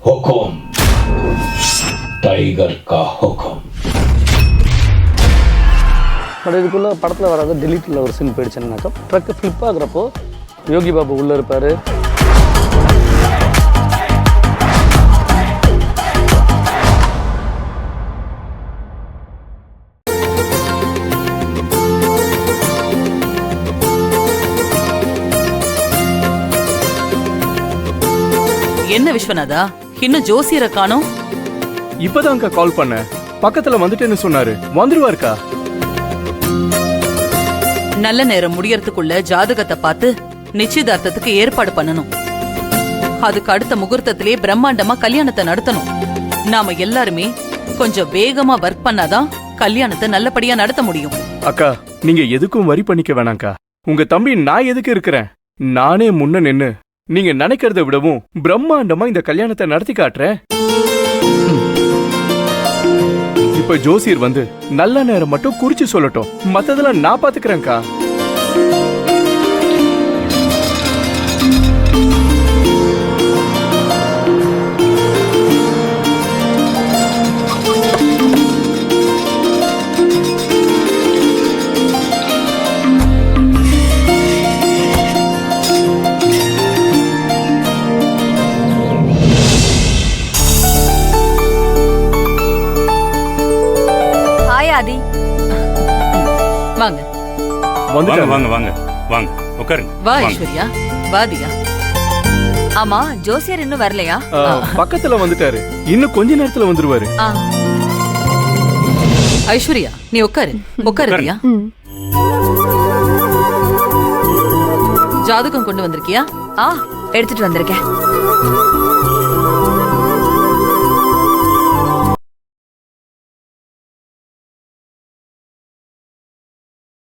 हुकुम tiger का हुकुम. But இதுக்குள்ளே படத்தில் வராது டெலிட்டில் ஒரு scene போயிடுச்சுன்னாக்கா truck flip ஆகுறப்போ Yogi Babu உள்ளே இருப்பார். என்ன விஸ்வநாதா, இன்னும் ஜோசியரை காணோம்? இப்பதான்க்கா கால் பண்ண, பக்கத்துல வந்துட்டேன்னு சொன்னாரு. வந்துருவாருக்கா. நல்ல நேரம் முடியறதுக்குள்ள ஜாதகத்தை பார்த்து நிச்சயதார்த்தத்துக்கு ஏற்பாடு பண்ணணும். அதுக்கு அடுத்த முகூர்த்தத்திலே பிரம்மாண்டமா கல்யாணத்தை நடத்தணும். நாம எல்லாருமே கொஞ்சம் வேகமா ஒர்க் பண்ணாதான் கல்யாணத்தை நல்லபடியா நடத்த முடியும். அக்கா, நீங்க எதுக்கும் வரி பண்ணிக்க வேணாம்க்கா. உங்க தம்பி நான் எதுக்கு இருக்கிறேன்? நானே முன்ன நின்னு நீங்க நினைக்கிறத விடவும் பிரம்மாண்டமா இந்த கல்யாணத்தை நடத்தி காட்டுறேன். இப்ப ஜோசியர் வந்து நல்ல நேரம் மட்டும் குறிச்சு சொல்லட்டும், மத்ததெல்லாம் நான் பாத்துக்கிறேன்க்கா. வாங்க வந்துட்டாங்க. வாங்க வாங்க உட்காருங்க. வா ஐஸ்வர்யா, வாதியா. ஆமா, ஜோசியர் இன்னும் வரலையா? பக்கத்துல வந்துட்டாரு, இன்னும் கொஞ்ச நேரத்துல வந்துருவாரு. ஐஸ்வர்யா, நீ உட்காரு. உட்காருதியா? ஜாதகம் கொண்டு வந்திருக்கியா? எடுத்துட்டு வந்திருக்கேன்.